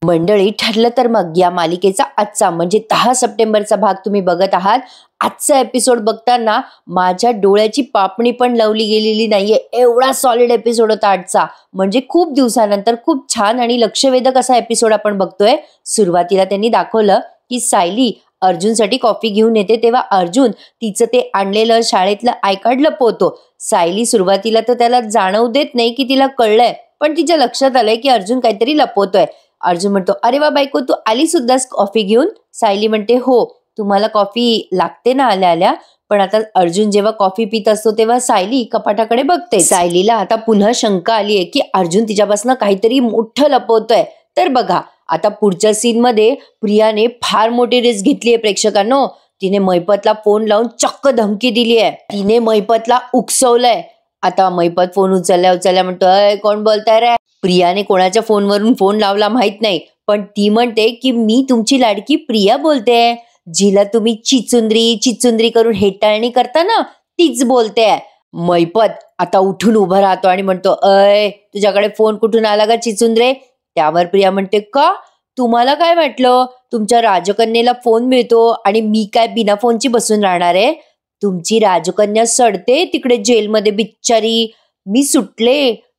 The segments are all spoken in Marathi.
मंडळी, ठरलं तर मग या मालिकेचा आजचा म्हणजे 10 सप्टेंबरचा भाग तुम्ही बघत आहात. आजचा एपिसोड बघताना माझ्या डोळ्याची पापणी पण लावली गेलेली नाहीये, एवढा सॉलिड एपिसोड होता आजचा. म्हणजे खूप दिवसानंतर खूप छान आणि लक्षवेधक असा एपिसोड आपण बघतोय. सुरुवातीला त्यांनी दाखवलं की सायली अर्जुनसाठी कॉफी घेऊन येते, तेव्हा अर्जुन तिचं ते आणलेलं शाळेतलं आय कार्ड लपवतो. सायली सुरुवातीला तर त्याला जाणवू देत नाही की तिला कळलंय, पण तिच्या लक्षात आलंय की अर्जुन काहीतरी लपवतोय. अर्जुन म्हणतो, अरे वा बायको, तू आली सुद्धाच कॉफी घेऊन? सायली म्हणते, हो, तुम्हाला कॉफी लागते ना आल्या आल्या. पण आता अर्जुन जेव्हा कॉफी पित असतो तेव्हा सायली कपाटाकडे बघते. सायलीला आता पुन्हा शंका आलीये की अर्जुन तिच्यापासून काहीतरी मोठं लपवतोय. तर बघा, आता पुढच्या सीन मध्ये प्रियाने फार मोठी रिस्क घेतलीये प्रेक्षकांनो. तिने मैपतला फोन लावून चक्क धमकी दिली आहे. तिने मैपतला उकसवलंय. आता मैपत फोन उचलल्या म्हणतोय, कोण बोलताय रे? प्रियाने कोणाच्या फोनवरून फोन लावला माहित नाही, पण ती म्हणते की मी तुमची लाडकी प्रिया बोलते, जिला तुम्ही चिचुंद्री करून हेटाळणी करता ना, तीच बोलते. मैपत आता उठून उभा राहतो आणि म्हणतो, अय, तुझ्याकडे फोन कुठून आला का चिचुंद्रे? त्यावर प्रिया म्हणते, का? तुम्हाला काय वाटलं तुमच्या राजकन्येला फोन मिळतो आणि मी काय बिना फोनची बसून राहणार आहे? तुमची राजकन्या सडते तिकडे जेलमध्ये बिच्चारी. मी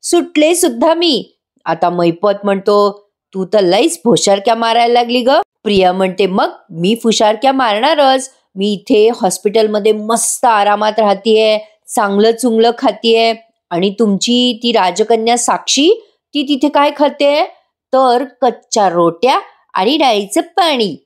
सुटले सुद्धा मी. आता मैपत म्हणतो, तू तर लईच फुशारक्या मारायला लागली ग. प्रिया म्हणते, मग मी फुशारक्या मारणारच. मी इथे हॉस्पिटलमध्ये मस्त आरामात राहतीये, चांगलं चुंगलं खातीये, आणि तुमची ती राजकन्या साक्षी, ती तिथे काय खाते? तर कच्च्या रोट्या आणि डाळीचं पाणी.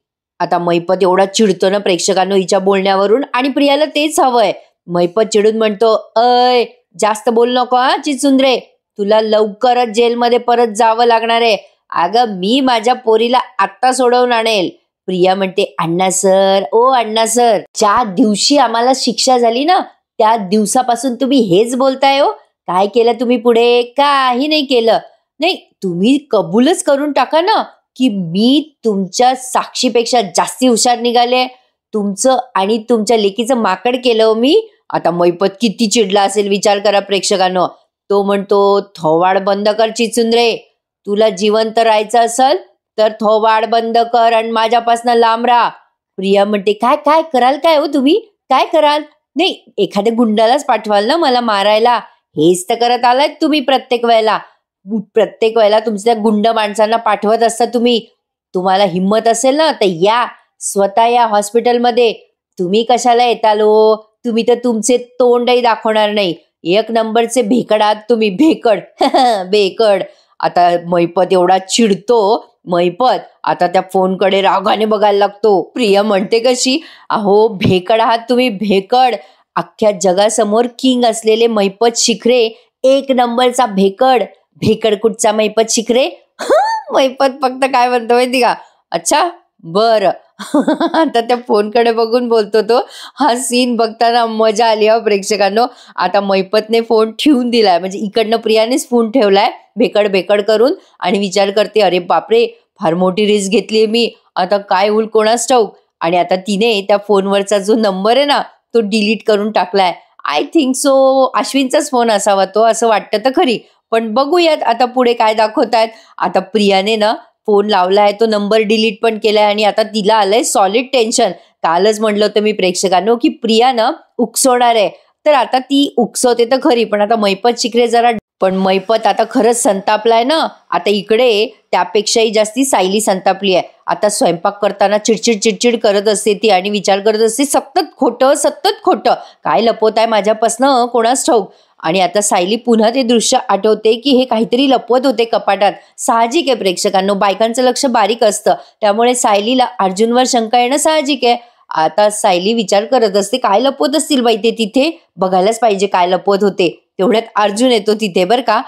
आता मैपत एवढा चिडतो ना प्रेक्षकांनो हिच्या बोलण्यावरून, आणि प्रियाला तेच हवंय. मैपत चिडून म्हणतो, अय, जास्त बोल नको हा चिचुंद्रे, तुला लवकरच जेलमध्ये परत जावं लागणार आहे. अगं, मी माझ्या पोरीला आत्ता सोडवून आणेल. प्रिया म्हणते, अण्णा सर, ज्या दिवशी आम्हाला शिक्षा झाली ना त्या दिवसापासून तुम्ही हेच बोलताय हो. काय केलं तुम्ही पुढे? काही नाही केलं. नाही, तुम्ही कबूलच करून टाका ना की मी तुमच्या साक्षीपेक्षा जास्ती हुशार निघाले. तुमचं आणि तुमच्या लेकीचं माकड केलं मी. आता मैपत किती चिडला असेल विचार करा प्रेक्षकांनो. तो म्हणतो, थोवाड बंद कर चिचुंद्रे, तुला जिवंत राहायचं असेल तर थोवाड बंद कर आणि माझ्यापासून लांब राहा. प्रिया म्हणते, काय काय कराल काय हो तुम्ही? काय कराल? नाही, एखाद्या गुंडालाच पाठवाल ना मला मारायला? हेच तर करत आलाय तुम्ही प्रत्येक वेळेला तुमच्या गुंड माणसांना पाठवत असता तुम्ही. तुम्हाला हिम्मत असेल ना तर या, स्वतः या हॉस्पिटलमध्ये. तुम्ही कशाला येताल हो? तुम्ही तर तुमचे तोंडही दाखवणार नाही. एक नंबरचे भेकड आहात तुम्ही, भेकड. भेकड. आता मैपत एवढा चिडतो. मैपत आता त्या फोनकडे रागाने बघायला लागतो. प्रिया म्हणते कशी, अहो भेकड आहात तुम्ही, भेकड. अख्ख्या जगासमोर किंग असलेले मैपत शिखरे एक नंबरचा भेकड. भेकड कुठचा मैपत शिखरे? मैपत फक्त काय म्हणतो माहिती का, अच्छा बर. आता त्या फोनकडे बघून बोलतो तो. हा सीन बघताना मजा आली हा प्रेक्षकांनो. आता मैपतने फोन ठेवून दिलाय, म्हणजे इकडनं प्रियानेच फोन ठेवलाय भेकड करून, आणि विचार करते, अरे बापरे, फार मोठी रिस्क घेतलीये मी, आता काय होईल कोणास ठाऊक. आणि आता तिने त्या फोनवरचा जो नंबर आहे ना तो डिलीट करून टाकलाय. आय थिंक सो अश्विनचाच फोन असावा तो, असं वाटतं तर खरी. पण बघूयात आता पुढे काय दाखवतायत. आता प्रियाने ना फोन लावलाय, तो नंबर डिलीट पण केलाय, आणि आता तिला आलंय सॉलिड टेन्शन. कालच म्हणलं होतं मी प्रेक्षकांनो की प्रिया ना उकसवणार आहे, तर आता ती उकसवते तर खरी, पण आता मैपत शिखरे जरा, पण मैपत आता खरंच संतापलाय ना. आता इकडे त्यापेक्षाही जास्ती सायली संतापली आहे. आता स्वयंपाक करताना चिडचिड करत असते ती, आणि विचार करत असते, सतत खोटं काय लपवत आहे माझ्यापासनं कोणास ठाऊक. आणि आता सायली पुन्हा ते दृश्य आठवते की हे काहीतरी लपवत होते कपाटात. साहजिक आहे प्रेक्षकांनो, बायकांचं लक्ष बारीक असतं, त्यामुळे सायलीला अर्जुनवर शंका येणं साहजिक आहे. आता सायली विचार करत असते, काय लपवत असतील बाई ते तिथे, बघायलाच पाहिजे काय लपवत होते. तेवढ्यात अर्जुन येतो तिथे बर का.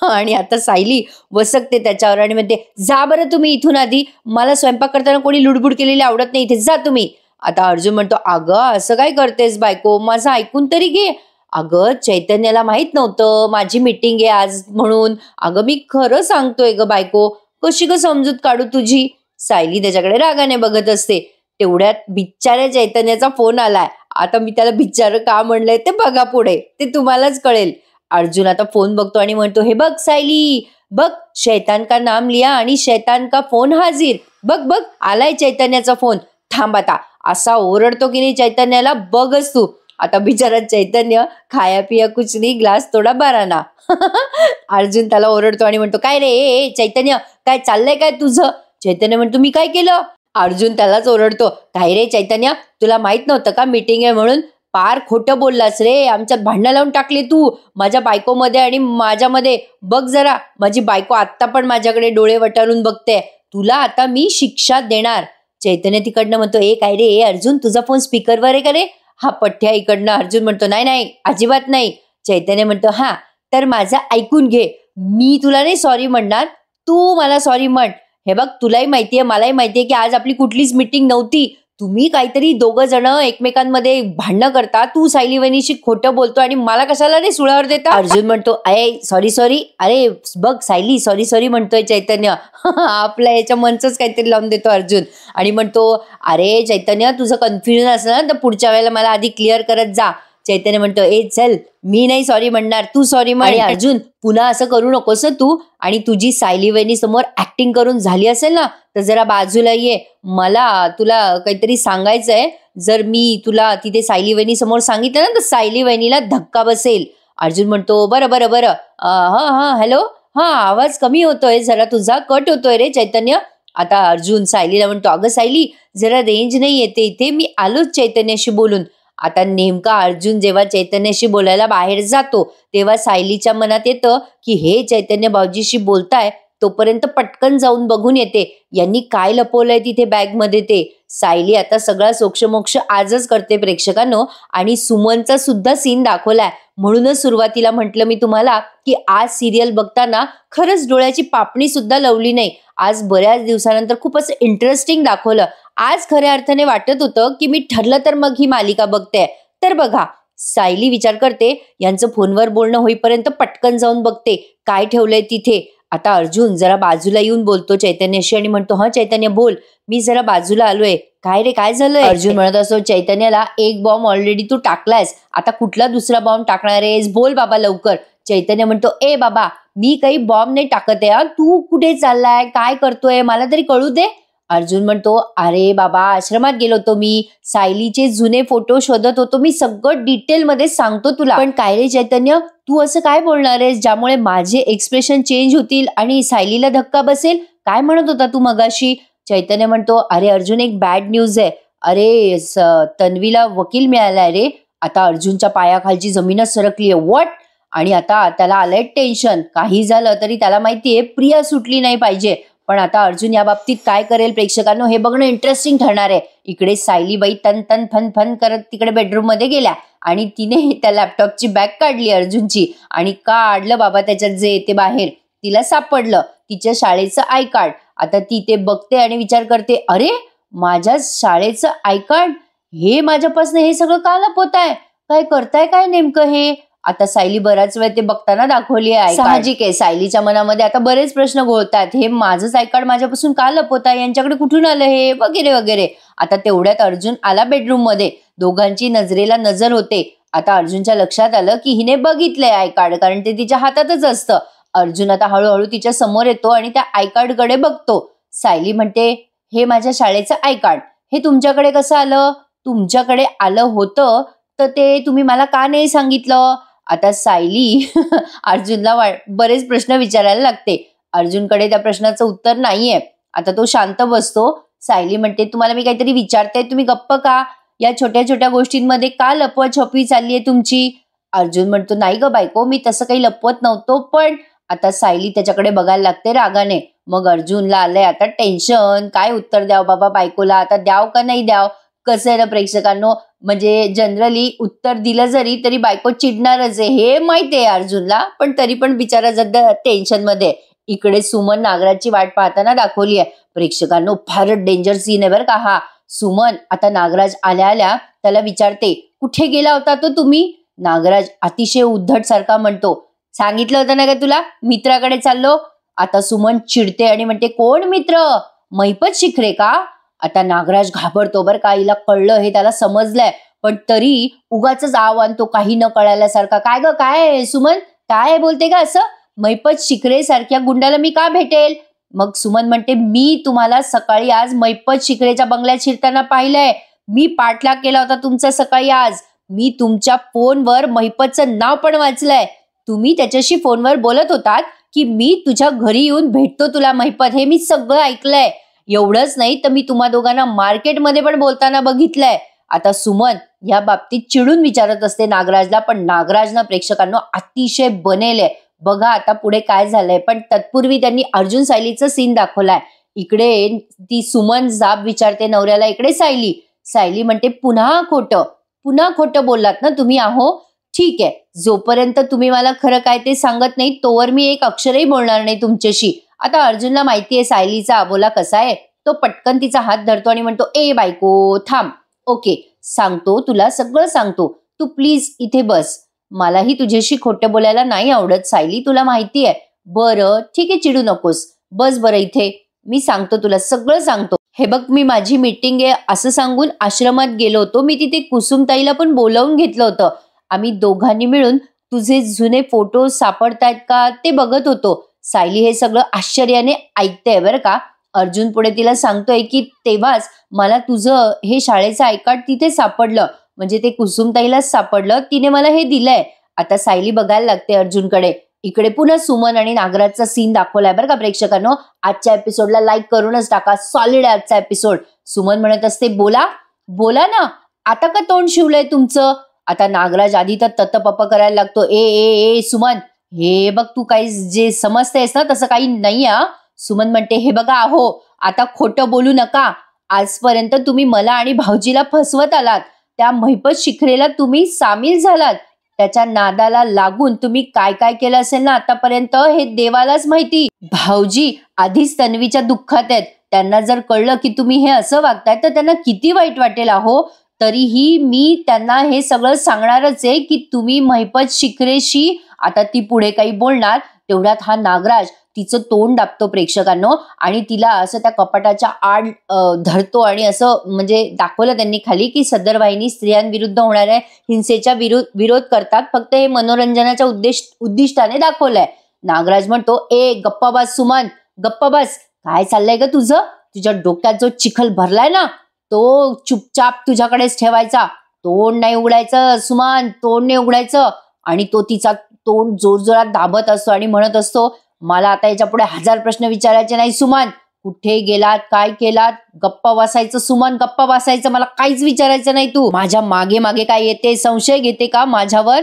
आणि आता सायली वसकते त्याच्यावर आणि म्हणते, जा बरं तुम्ही इथून, आधी मला स्वयंपाक करताना कोणी लुडबुड केलेली आवडत नाही, इथे जा तुम्ही. आता अर्जुन म्हणतो, अगं असं काय करतेस बायको, माझं ऐकून तरी घे. अगं, चैतन्याला माहित नव्हतं माझी मीटिंग आहे आज म्हणून. अगं मी खरं सांगतोय ग बायको, कशी ग समजूत काढू तुझी? सायली त्याच्याकडे रागाने बघत असते. तेवढ्यात बिचाऱ्या चैतन्याचा फोन आलाय. आता मी त्याला बिचारं का म्हणलंय ते बघा पुढे, ते तुम्हालाच कळेल. अर्जुन आता फोन बघतो आणि म्हणतो, हे बघ सायली, बघ शैतान का नाम लिया आणि शैतान का फोन हाजीर. बघ बघ आलाय चैतन्याचा फोन. थांब आता. असा ओरडतो की नाही चैतन्याला, बघच तू. आता बिचारा चैतन्य खाया पिया कुछ नाही, ग्लास थोडा बाराना. अर्जुन त्याला ओरडतो आणि म्हणतो, काय रे ए चैतन्य, काय चाललंय काय तुझं? चैतन्य म्हणतो, मी काय केलं? अर्जुन त्यालाच ओरडतो, काय रे चैतन्य, तुला माहित नव्हतं का मीटिंग आहे म्हणून? पार खोटं बोललास रे, आमच्यात भांडणं लावून टाकली तू माझ्या बायकोमध्ये आणि माझ्यामध्ये. बघ जरा, माझी बायको आत्ता पण माझ्याकडे डोळे वटारून बघते. तुला आता मी शिक्षा देणार. चैतन्य तिकडनं म्हणतो, ए काय रे अर्जुन, तुझा फोन स्पीकरवर आहे का रे? हा पठ्या इकडनं. अर्जुन म्हणतो, नाही नाही अजिबात नाही. चैतन्य म्हणतो, हा तर माझं ऐकून घे, मी तुला नाही सॉरी म्हणणार, तू मला सॉरी म्हण. हे बघ तुलाही माहितीये मलाही माहितीये की आज आपली कुठलीच मीटिंग नव्हती. तुम्ही काहीतरी दोघं जण एकमेकांमध्ये भांडणं करता, तू सायली वहिनीशी खोटं बोलतो आणि मला कशाला रे सुळावर देता? अर्जुन म्हणतो, अरे सॉरी सॉरी, अरे बघ सायली सॉरी सॉरी म्हणतोय चैतन्य. आपल्या याच्या मनचंच काहीतरी लावून देतो अर्जुन आणि म्हणतो, अरे चैतन्य तुझं कन्फ्युजन असलं ना तर पुढच्या वेळेला मला आधी क्लिअर करत जा. चैतन्य म्हणतो, ए चल मी नाही सॉरी म्हणणार, तू सॉरी म्हण. आणि अर्जुन पुन्हा असं करू नकोस तू. आणि तुझी सायली वहिनी समोर ऍक्टिंग करून झाली असेल ना तर जरा बाजूला ये, मला तुला काहीतरी सांगायचंय. जर मी तुला तिथे सायली वहिनी समोर सांगितलं ना तर सायली वहिनीला धक्का बसेल. अर्जुन म्हणतो, बरं बरं बरं, हा हा हॅलो, हा आवाज कमी होतोय जरा तुझा, कट होतोय रे चैतन्य. आता अर्जुन सायलीला म्हणतो, अगं सायली जरा रेंज नाही येते इथे, मी आलोच चैतन्याशी बोलून. आता नेमका अर्जुन जेव्हा चैतन्याशी बोलायला बाहेर जातो तेव्हा सायलीच्या मनात येतं की हे चैतन्य भाऊजीशी बोलताय, तोपर्यंत पटकन जाऊन बघून येते यांनी काय लपवलंय तिथे बॅगमध्ये ते. सायली आता सगळा सोक्षमोक्ष आजच करते प्रेक्षकांनो. आणि सुमनचा सुद्धा सीन दाखवलाय. म्हणूनच सुरुवातीला म्हटलं मी तुम्हाला की आज सिरियल बघताना खरंच डोळ्याची पापणी सुद्धा लवली नाही. आज बऱ्याच दिवसानंतर खूप असं इंटरेस्टिंग दाखवलं. आज खऱ्या अर्थाने वाटत होतं की मी ठरलं तर मग ही मालिका बघते. तर बघा सायली विचार करते, यांचं फोनवर बोलणं होईपर्यंत पटकन जाऊन बघते काय ठेवलंय तिथे. आता अर्जुन जरा बाजूला येऊन बोलतो चैतन्याशी आणि म्हणतो, हा चैतन्य बोल, मी जरा बाजूला आलोय. काय रे काय झालंय? अर्जुन म्हणत असतो चैतन्याला, एक बॉम्ब ऑलरेडी तू टाकलायस, आता कुठला दुसरा बॉम्ब टाकणार आहेस, बोल बाबा लवकर. चैतन्य म्हणतो, ए बाबा मी काही बॉम्ब नाही टाकत आहे, तू कुठे चाललाय, काय करतोय, मला तरी कळू दे. अर्जुन म्हणतो, अरे बाबा आश्रमात गेलो होतो मी, सायलीचे जुने फोटो शोधत होतो, मी सगळं डिटेल मध्ये सांगतो तुला. पण काय रे चैतन्य, तू असं काय बोलणार आहेस ज्यामुळे माझे एक्सप्रेशन चेंज होतील आणि सायलीला धक्का बसेल? काय म्हणत होता तू मगाशी? चैतन्य म्हणतो, अरे अर्जुन एक बॅड न्यूज आहे. अरे तन्वीला वकील मिळालाय रे. आता अर्जुनच्या पायाखालची जमीनच सरकली आहे. व्हॉट? आणि आता त्याला आलंय टेन्शन. काही झालं तरी त्याला माहितीये प्रिया सुटली नाही पाहिजे. पण आता अर्जुन या बाबतीत काय करेल प्रेक्षकांनो हे बघणं इंटरेस्टिंग ठरणार आहे. इकडे सायलीबाई तन तन फन फन करत तिकडे बेडरूम मध्ये गेल्या आणि तिने त्या लॅपटॉपची बॅग काढली अर्जुनची आणि काढलं बाबा त्याच्यात जे येते बाहेर. तिला सापडलं तिच्या शाळेचं आय कार्ड. आता ती ते बघते आणि विचार करते, अरे माझ्या शाळेचं आय कार्ड, हे माझ्यापासून हे सगळं का लपवत आहे, काय करताय काय नेमकं हे? आता सायली बराच वेळ ते बघताना दाखवली आहे. साहजिक आहे सायलीच्या मनामध्ये आता बरेच प्रश्न घोळतात, हे माझंच आय कार्ड माझ्यापासून का लपवताय, यांच्याकडे कुठून आलं हे, वगैरे वगैरे. आता तेवढ्यात अर्जुन आला बेडरूम मध्ये. दोघांची नजरेला नजर होते. आता अर्जुनच्या लक्षात आलं की हिने बघितलंय आय कार्ड, कारण ते तिच्या हातातच असतं. अर्जुन आता हळूहळू तिच्या समोर येतो आणि त्या आय कार्ड कडे बघतो. सायली म्हणते, हे माझ्या शाळेचं आय कार्ड, हे तुमच्याकडे कसं आलं? तुमच्याकडे आलं होतं तर ते तुम्ही मला का नाही सांगितलं? आता सायली अर्जुनला बरेच प्रश्न विचारायला लागते. अर्जुनकडे त्या प्रश्नाचं उत्तर नाहीये. आता तो शांत बसतो. सायली म्हणते, तुम्हाला मी काहीतरी विचारते, तुम्ही गप्प का? या छोट्या छोट्या गोष्टींमध्ये का लपवा छपवी चालली आहे तुमची? अर्जुन म्हणतो, नाही ग बायको, मी तसं काही लपवत नव्हतो. पण आता सायली त्याच्याकडे बघायला लागते रागाने. मग अर्जुनला आलंय आता टेन्शन, काय उत्तर द्याव बाबा बायकोला, आता द्याव का नाही द्याव? कसं आहे ना प्रेक्षकांनो, म्हणजे जनरली उत्तर दिलं जरी तरी बायको चिडणारच आहे हे माहिती आहे अर्जुनला, पण तरी पण बिचारा सध्या टेन्शन मध्ये. इकडे सुमन नागराजची वाट पाहताना दाखवली आहे. प्रेक्षकांनो फारच डेंजर सीन आहे बरं का हा. सुमन आता नागराज आल्या आल्या त्याला विचारते, कुठे गेला होता तो तुम्ही? नागराज अतिशय उद्धट सारखा म्हणतो, सांगितलं होतं ना का तुला, मित्राकडे चाललो. आता सुमन चिडते आणि म्हणते, कोण मित्र? महिपत शिखरे का? आता नागराज घाबरतो बरं का, हिला कळलं हे त्याला समजलंय, पण तरी उगाच आव आणतो काही न कळाल्यासारखा. काय ग काय सुमन, काय बोलते का असं? मैपत शिखरे सारख्या गुंडाला मी का भेटेल? मग सुमन म्हणते, मी तुम्हाला सकाळी आज मैपत शिखरेच्या बंगल्यात शिरताना पाहिलंय. मी पाठलाग केला होता तुमचा सकाळी आज. मी तुमच्या फोनवर मैपतचं नाव पण वाचलंय. तुम्ही त्याच्याशी फोनवर बोलत होतात की मी तुझ्या घरी येऊन भेटतो तुला मैपत. हे मी सगळं ऐकलंय. एवढंच नाही तर मी तुम्हा दोघांना मार्केटमध्ये पण बोलताना बघितलंय. आता सुमन या बाबतीत चिडून विचारत असते नागराजला, पण नागराजनं प्रेक्षकांना अतिशय बनेलय. बघा आता पुढे काय झालंय. पण तत्पूर्वी त्यांनी अर्जुन सायलीचं सीन दाखवलाय. इकडे ती सुमन जाब विचारते नवऱ्याला, इकडे सायली म्हणते, पुन्हा खोटं बोललात ना तुम्ही. आहो ठीक आहे, जोपर्यंत तुम्ही मला खरं काय ते सांगत नाही तोवर मी एक अक्षरही बोलणार नाही तुमच्याशी. आता अर्जुनला माहितीये सायलीचा अबोला कसा आहे. तो पटकन तिचा हात धरतो आणि म्हणतो, ए बायको थांब. ओके सांगतो, तुला सगळं सांगतो. तू प्लीज इथे बस. मलाही तुझ्याशी खोटं बोलायला नाही आवडत सायली, तुला माहिती आहे. बरं ठीक आहे, चिडू नकोस, बस बरं इथे, मी सांगतो तुला सगळं सांगतो. हे बघ, मी माझी मीटिंग आहे असं सांगून आश्रमात गेलो होतो. मी तिथे कुसुमताईला पण बोलावून घेतलं होतं. आम्ही दोघांनी मिळून तुझे जुने फोटो सापडतायत का ते बघत होतो. सायली हे सगळं आश्चर्याने ऐकतेय बरं का. अर्जुन पुढे तिला सांगतोय की तेव्हाच मला तुझं हे शाळेचं आय कार्ड तिथे सापडलं. म्हणजे ते कुसुमताईलाच सापडलं, तिने मला हे दिलंय. आता सायली बघायला लागते अर्जुनकडे. इकडे पुन्हा सुमन आणि नागराजचा सीन दाखवलाय बरं का प्रेक्षकांनो. आजच्या एपिसोडला लाईक करूनच टाका. सॉलिड आजचा एपिसोड. सुमन म्हणत असते, बोला ना, आता का तोंड शिवलंय तुमचं? आता नागराज आधी तर तत्पप करायला लागतो. ए सुमन, हे बघ तू काही जे समजतेस ना तसं काही नाही. सुमन म्हणते, हे बघा अहो, आता खोटं बोलू नका. आजपर्यंत तुम्ही मला आणि भाऊजीला फसवत आलात. त्या मैपत शिखरेला तुम्ही सामील झालात. त्याच्या नादाला लागून तुम्ही काय काय केलं असेल ना आतापर्यंत हे देवालाच माहिती. भाऊजी आधीच तन्वीच्या दुःखात आहेत. त्यांना जर कळलं की तुम्ही हे असं वागताय तर त्यांना किती वाईट वाटेल अहो. तरीही मी त्यांना हे सगळं सांगणारच आहे की तुम्ही मैपत शिखरेशी. आता ती पुढे काही बोलणार तेवढ्यात हा नागराज तिचं तोंड दाबतो प्रेक्षकांनो आणि तिला असं त्या कपाटाच्या आड धरतो आणि असं म्हणजे दाखवलं त्यांनी खाली की सदर वाहिनी स्त्रियांविरुद्ध होणाऱ्या हिंसेच्या विरोध करतात. फक्त हे मनोरंजनाच्या उद्दिष्टाने दाखवलंय. नागराज म्हणतो, ए गप्पा बस सुमन, गप्पा बस. काय चाललंय ग तुझं? तुझ्या डोक्यात जो चिखल भरलाय ना तो चुपचाप तुझ्याकडेच ठेवायचा. तोंड नाही उघडायचं सुमन, तोंड नाही उघडायचं. आणि तो तिचा तोंड जोरजोरात दाबत असतो आणि म्हणत असतो, मला आता याच्या पुढे 1000 प्रश्न विचारायचे नाही सुमन. कुठे गेलात, काय केलात, गप्पा बसायचं सुमन, गप्पा बसायचं. मला काहीच विचारायचं नाही. तू माझ्या मागे मागे काय येते, संशय घेते का माझ्यावर?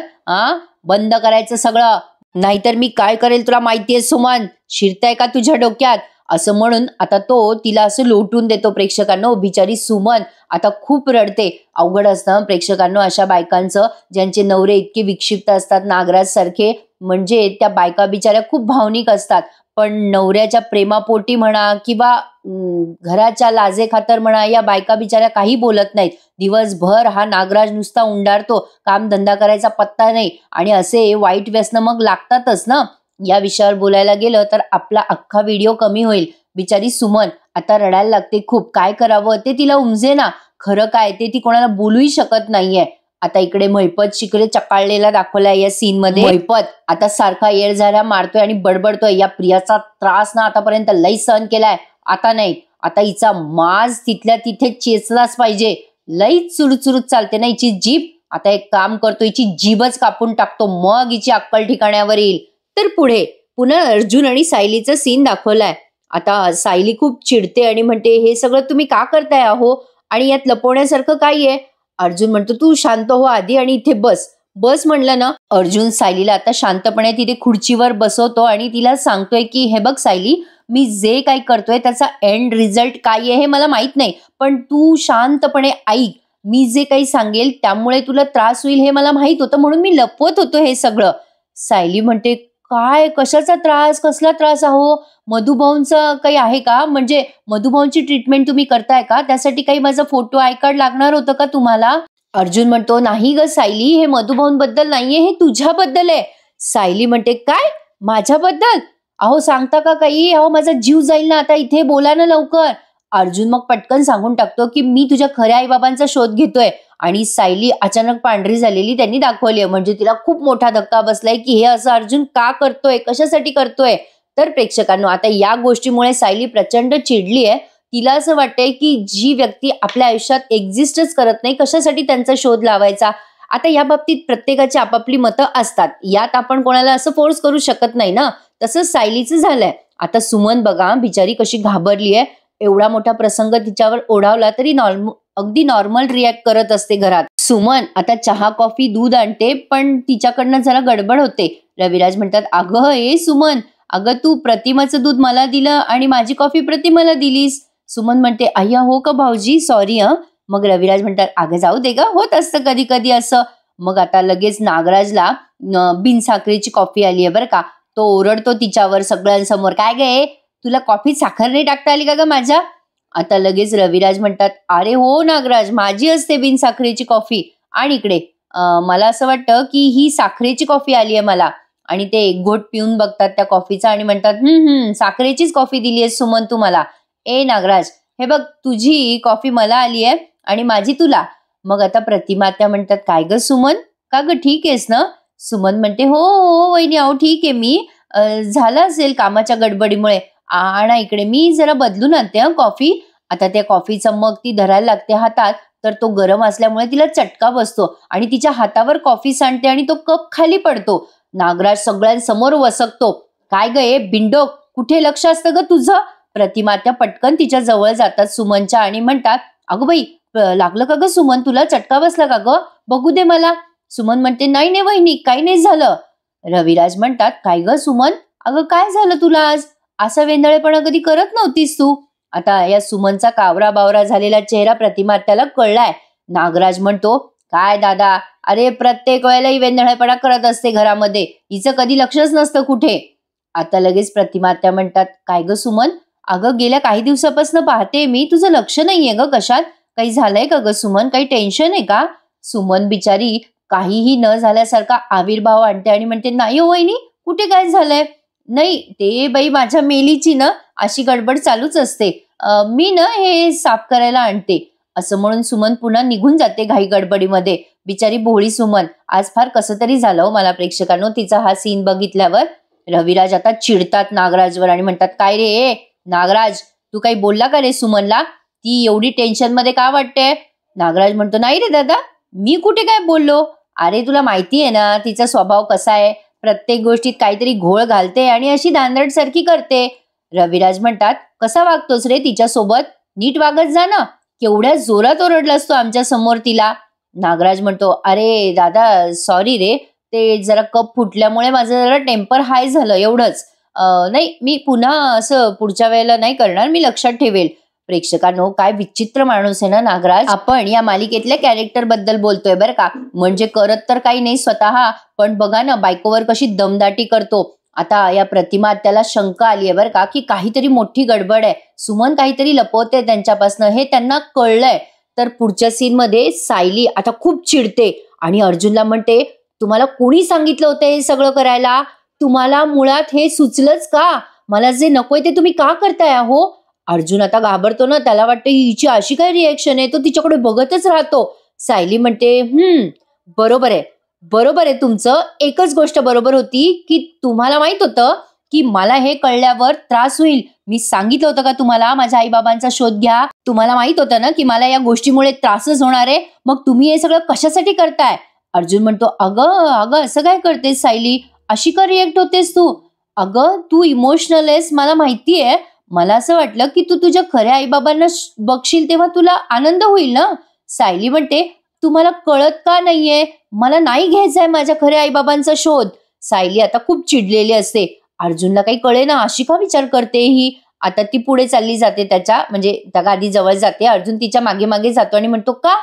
बंद करायचं सगळं, नाहीतर मी काय करेल तुला माहितीये सुमन. शिरताय का तुझ्या डोक्यात? असं म्हणून आता तो तिला असं लोटून देतो प्रेक्षकांनो. बिचारी सुमन आता खूप रडते. अवघड असतं प्रेक्षकांनो अशा बायकांचं ज्यांचे नवरे इतके विक्षिप्त असतात नागराज सारखे. म्हणजे त्या बायका बिचाऱ्या खूप भावनिक असतात, पण नवऱ्याच्या प्रेमापोटी म्हणा किंवा घराच्या लाजे खातर म्हणा या बायका बिचाऱ्या काही बोलत नाहीत. दिवसभर हा नागराज नुसता उंडारतो, काम धंदा करायचा पत्ता नाही. आणि असे वाईट व्यसन मग लागतातच ना. या विषयावर बोलायला गेलं तर आपला अख्खा व्हिडिओ कमी होईल. बिचारी सुमन आता रडायला लागते खूप. काय करावं ते तिला उमजे ना. खरं काय ते ती कोणाला बोलूही शकत नाहीये. आता इकडे मैपत शिखरे चकाळलेला दाखवलाय या सीन मध्ये. मैपत आता सारखा येरझाऱ्या मारतोय आणि बडबडतोय, या प्रियाचा त्रास ना आतापर्यंत लई सहन केलाय. आता नाही, आता हिचा माज तिथल्या तिथे चेचलाच पाहिजे. लई चुरचुरूत चालते ना हिची जीभ. आता एक काम करतो, हिची जीभच कापून टाकतो, मग हिची अक्कल ठिकाण्यावर येईल. तर पुढे पुन्हा अर्जुन आणि सायलीचा सीन दाखवलाय. आता सायली खूप चिडते आणि म्हणते, हे सगळं तुम्ही का करताय अहो, आणि यात लपवण्यासारखं काय आहे? अर्जुन म्हणतो, तू शांत हो आधी आणि इथे बस म्हणलं ना. अर्जुन सायलीला आता शांतपणे तिथे खुर्चीवर बसवतो आणि तिला सांगतोय की हे बघ सायली, मी जे काही करतोय त्याचा एंड रिझल्ट काय आहे हे मला माहित नाही, पण तू शांतपणे ऐक. मी जे काही सांगेल त्यामुळे तुला त्रास होईल हे मला माहित होतं, म्हणून मी लपवत होतो हे सगळं. सायली म्हणते, काय, कशाचा त्रास, कसला त्रास अहो? मधुभाऊंचा काही आहे का? म्हणजे मधुभाऊंची ट्रीटमेंट तुम्ही करताय का? त्यासाठी काही माझा फोटो आय कार्ड लागणार होतं का तुम्हाला? अर्जुन म्हणतो, नाही ग सायली, हे मधुभाऊंबद्दल नाहीये, हे तुझ्याबद्दल आहे. सायली म्हणते, काय माझ्याबद्दल? अहो सांगता का काही? अहो माझा जीव जाईल ना आता, इथे बोला ना लवकर. अर्जुन मग पटकन सांगून टाकतो की मी तुझ्या खऱ्या आईबाबांचा शोध घेतोय. आणि सायली अचानक पांढरी झालेली त्यांनी दाखवली, म्हणजे तिला खूप मोठा धक्का बसलाय की हे असं अर्जुन का करतोय, कशासाठी करतोय. तर प्रेक्षकांनो, आता या गोष्टीमुळे सायली प्रचंड चिडली आहे. तिला असं वाटतंय की जी व्यक्ती आपल्या आयुष्यात एक्झिस्टच करत नाही, कशासाठी त्यांचा शोध लावायचा. आता या बाबतीत प्रत्येकाची आपापली मतं असतात, यात आपण कोणाला असं फोर्स करू शकत नाही ना. तसंच सायलीचं झालंय. आता सुमन बघा बिचारी कशी घाबरली आहे. एवढा मोठा प्रसंग तिच्यावर ओढावला तरी अगदी नॉर्मल रिॲक्ट करत असते घरात. सुमन आता चहा कॉफी दूध आणते, पण तिच्याकडनं जरा गडबड होते. रविराज म्हणतात, अगं ए सुमन, अगं तू प्रतिमाचं दूध मला दिलं आणि माझी कॉफी प्रतिमाला दिलीस. सुमन म्हणते, अय्या हो का भाऊजी, सॉरी हं. मग रविराज म्हणतात, अगं जाऊ दे ग, होत असतं कधी कधी असं. मग आता लगेच नागराजला बिनसाखरेची कॉफी आली आहे बरं का. तो ओरडतो तिच्यावर सगळ्यांसमोर, काय गे, तुला कॉफीत साखर नाही टाकता आली का ग माझ्या. आता लगेच रविराज म्हणतात, अरे हो नागराज, माझी असते बिनसाखरेची कॉफी. आणि इकडे मला असं वाटतं की ही साखरेची कॉफी आली आहे मला. आणि ते एक घोट पिऊन बघतात त्या कॉफीचा आणि म्हणतात, साखरेचीच कॉफी दिली आहे सुमन तू मला. ए नागराज, हे बघ तुझी कॉफी मला आली आहे आणि माझी तुला. मग आता प्रतिमा त्या म्हणतात, काय ग सुमन, का ग ठीक आहेस ना. सुमन म्हणते, हो हो वहिनी, अहो ठीक आहे मी, झालं असेल कामाच्या गडबडीमुळे. आणा इकडे, मी जरा बदलून आणते कॉफी. आता त्या कॉफीचा मग ती धरायला लागते हातात, तर तो गरम असल्यामुळे तिला चटका बसतो आणि तिच्या हातावर कॉफी सांडते आणि तो कप खाली पडतो. नागराज सगळ्यांसमोर वसकतो, काय ग ए बिंडो, कुठे लक्ष असतं ग तुझं. प्रतिमा त्या पटकन तिच्या जवळ जातात सुमनच्या आणि म्हणतात, अगं बाई, लागलं का ग सुमन, तुला चटका बसला का ग, बघू दे मला. सुमन म्हणते, नाही नाही वहिनी, काही नाही झालं. रविराज म्हणतात, काय ग सुमन, अगं काय झालं तुला आज, असा वेंधळेपणा कधी करत नव्हतीस तू. आता या सुमनचा कावरा बावरा झालेला चेहरा प्रतिमा त्याला कळलाय. नागराज म्हणतो, काय दादा, अरे प्रत्येक वेळेला ही वेंधळेपणा करत असते घरामध्ये, हिचं कधी लक्षच नसतं कुठे. आता लगेच प्रतिमा त्या म्हणतात, काय ग सुमन, अगं गेल्या काही दिवसापासून पाहते मी, तुझं लक्ष नाहीये ग कशात, काही झालंय का ग सुमन, काही टेन्शन आहे का. सुमन बिचारी काहीही न झाल्यासारखा आविर्भाव आणते आणि म्हणते, नाही हो वहिनी, कुठे काय झालंय. नाही ते बाई माझ्या मेलीची ना अशी गडबड चालूच असते, मी ना हे साफ करायला आणते. असं म्हणून सुमन पुन्हा निघून जाते घाई गडबडीमध्ये. बिचारी भोळी सुमन, आज फार कसं तरी झालं मला प्रेक्षकांनो तिचा हा सीन बघितल्यावर. रविराज आता चिडतात नागराजवर आणि म्हणतात, काय रे नागराज, तू काही बोलला का रे सुमनला, ती एवढी टेन्शन मध्ये का वाटते. नागराज म्हणतो, नाही रे दादा, मी कुठे काय बोललो, अरे तुला माहिती आहे ना तिचा स्वभाव कसा आहे, प्रत्येक गोष्टीत काहीतरी घोळ घालते आणि अशी दांदरट सारखी करते. रविराज म्हणतात, कसा वागतोस रे तिच्यासोबत, नीट वागत जा ना, केवढ्या जोरात ओरडलास तू आमच्या समोर तिला. नागराज म्हणतो, अरे दादा सॉरी रे, ते जरा कप फुटल्यामुळे माझं जरा टेम्पर हाय झालं एवढंच. नाही मी पुन्हा असं पुढच्या वेळेला नाही करणार, मी लक्षात ठेवेल. प्रेक्षकांनो, काय विचित्र माणूस आहे ना नागराज. आपण या मालिकेतल्या कॅरेक्टर बद्दल बोलतोय बरं का, म्हणजे करत तर काही नाही स्वतः, पण बघा ना बायकोवर कशी दमदाटी करतो. आता या प्रतिमा त्याला शंका आली आहे बरं का, की काहीतरी मोठी गडबड आहे, सुमन काहीतरी लपवते त्यांच्यापासून, हे त्यांना कळलंय. तर पुढच्या सीन मध्ये सायली आता खूप चिडते आणि अर्जुनला म्हणते, तुम्हाला कोणी सांगितलं होतं हे सगळं करायला, तुम्हाला मुळात हे सुचलंच का, मला जे नकोय ते तुम्ही का करताय हो. अर्जुन आता घाबरतो ना, त्याला वाटतं हिची अशी काय रिएक्शन आहे, तो तिच्याकडे बघतच राहतो. सायली म्हणते, बरोबर आहे तुमचं, एकच गोष्ट बरोबर होती की तुम्हाला माहित होतं की मला हे कळल्यावर त्रास होईल, मी सांगितलं होतं का तुम्हाला माझ्या आईबाबांचा शोध घ्या, तुम्हाला माहित होतं ना की मला या गोष्टीमुळे त्रासच होणार आहे, मग तुम्ही हे सगळं कशासाठी करताय. अर्जुन म्हणतो, अगं असं काय करतेस सायली, अशी का रिएक्ट होतेस तू, अगं तू इमोशनल आहेस मला माहितीये, मला असं वाटलं की तू तुझ्या खऱ्या आईबाबांना बघशील तेव्हा तुला आनंद होईल ना. सायली म्हणते, तुम्हाला कळत का नाहीये, मला नाही घ्यायचंय माझ्या खऱ्या आईबाबांचा शोध. सायली आता खूप चिडलेली असते. अर्जुनला काही कळे ना, अशी का विचार करते ही. आता ती पुढे चालली जाते, त्याच्या म्हणजे त्या गादी जवळ जाते. अर्जुन तिच्या मागे मागे जातो आणि म्हणतो, का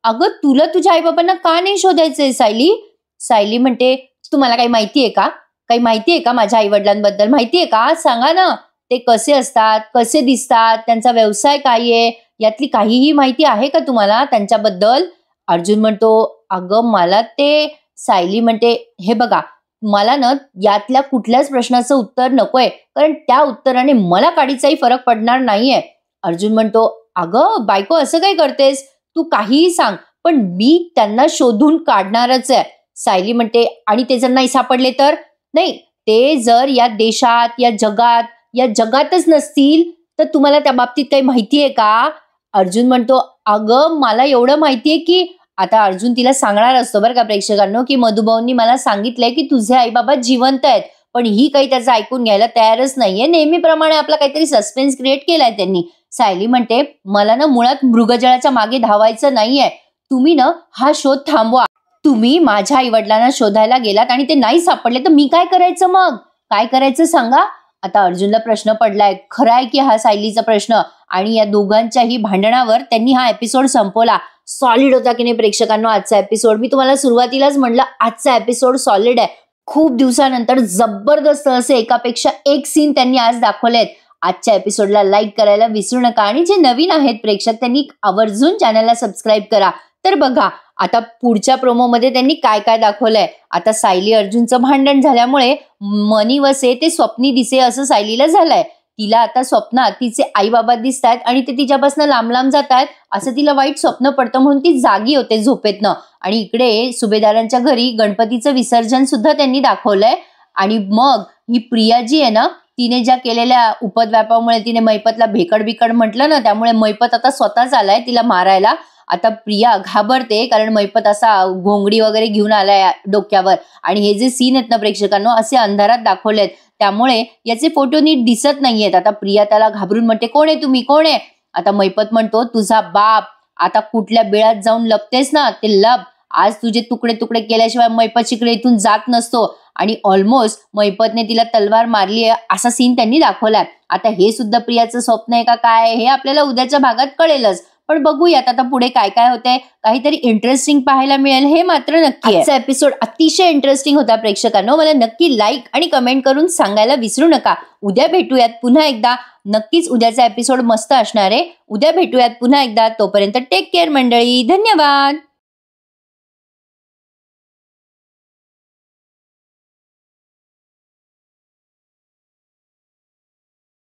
अगं तुला तुझ्या आईबाबांना का नाही शोधायचंय सायली. सायली म्हणते, तुम्हाला काही माहितीये का, काही माहितीये का माझ्या आई वडिलांबद्दल, माहितीये का, सांगा ना, ते कसे असतात, कसे दिसतात, त्यांचा व्यवसाय काय आहे, यातली काहीही माहिती आहे का तुम्हाला त्यांच्याबद्दल. अर्जुन म्हणतो, अगं मला ते. सायली म्हणते, हे बघा मला ना यातल्या कुठल्याच प्रश्नाचं उत्तर नकोय, कारण त्या उत्तराने मला काडीचाही फरक पडणार नाहीये. अर्जुन म्हणतो, अगं बायको असं काय करतेस, तू काहीही सांग पण मी त्यांना शोधून काढणारच आहे. सायली म्हणते, आणि ते जर नाही सापडले तर? नाही, ते जर या देशात या जगातच नसतील तर तुम्हाला त्या बाबतीत काही माहिती आहे का? अर्जुन म्हणतो, अगं मला एवढं माहितीये की, आता अर्जुन तिला सांगणार असतो बरं का प्रेक्षकांनो, की मधुभाऊंनी मला सांगितलंय की तुझे आई बाबा जिवंत आहेत. पण ही काही त्याचं ऐकून घ्यायला तयारच नाहीये. नेहमीप्रमाणे आपला काहीतरी सस्पेन्स क्रिएट केलाय त्यांनी. सायली म्हणते, मला ना मुळात मृगजळाच्या मागे धावायचं नाहीये. तुम्ही ना हा शोध थांबवा. तुम्ही माझ्या आईवडिलांना शोधायला गेलात आणि ते नाही सापडले तर मी काय करायचं मग? काय करायचं सांगा? आता अर्जुनला प्रश्न पडलाय. खरं आहे की हा सायलीचा प्रश्न, आणि या दोघांच्याही भांडणावर त्यांनी हा एपिसोड संपवला. सॉलिड होता की नाही प्रेक्षकांनो आजचा एपिसोड? मी तुम्हाला सुरुवातीलाच म्हटलं आजचा एपिसोड सॉलिड आहे. खूप दिवसानंतर जबरदस्त असे एकापेक्षा एक सीन त्यांनी आज दाखवलेत. आजच्या एपिसोडला लाईक करायला विसरू नका, आणि जे नवीन आहेत प्रेक्षक त्यांनी आवर्जून चॅनलला सबस्क्राईब करा. तर बघा आता पुढच्या प्रोमोमध्ये त्यांनी काय काय दाखवलंय. आता सायली अर्जुनचं भांडण झाल्यामुळे मनी वसे ते स्वप्नी दिसे असं सायलीला झालंय. तिला आता स्वप्नात तिचे आई बाबा दिसतात आणि ते तिच्यापासून लांब लांब जातात असं तिला वाईट स्वप्न पडतं, म्हणून ती जागी होते झोपेतनं. आणि इकडे सुभेदारांच्या घरी गणपतीचं विसर्जन सुद्धा त्यांनी दाखवलंय. आणि मग ही प्रिया जी आहे ना, तिने ज्या केलेल्या उपद्व्यापामुळे तिने मैपतला भेकड बिकड म्हटलं ना, त्यामुळे मैपत आता स्वतःच आलाय तिला मारायला. आता प्रिया घाबरते कारण मैपत असा घोंगडी वगैरे घेऊन आलाय डोक्यावर. आणि हे जे सीन आहेत ना प्रेक्षकांनो असे अंधारात दाखवलेत, त्यामुळे याचे फोटो नीट दिसत नाहीयेत. आता प्रिया त्याला घाबरून म्हणते, कोण आहे तुम्ही, कोण आहे? आता मैपत म्हणतो, तुझा बाप. आता कुठल्या बिळात जाऊन लपतेस ना ते लप. आज तुझे तुकडे तुकडे केल्याशिवाय मैपत शिकडे इथून जात नसतो. आणि ऑलमोस्ट मैपतने तिला तलवार मारली आहे असा सीन त्यांनी दाखवलाय. आता हे सुद्धा प्रियाचं स्वप्न आहे का काय हे आपल्याला उद्याच्या भागात कळेलच. पण बघूयात आता पुढे काय काय होतंय. काहीतरी इंटरेस्टिंग पाहायला मिळेल हे मात्र नक्की आहे. आजचा एपिसोड अतिशय इंटरेस्टिंग होता प्रेक्षकांनो. मला नक्की लाईक आणि कमेंट करून सांगायला विसरू नका. उद्या भेटूयात पुन्हा एकदा. नक्कीच उद्याचा एपिसोड मस्त असणार आहे. उद्या भेटूयात पुन्हा एकदा. तोपर्यंत टेक केअर मंडळी. धन्यवाद.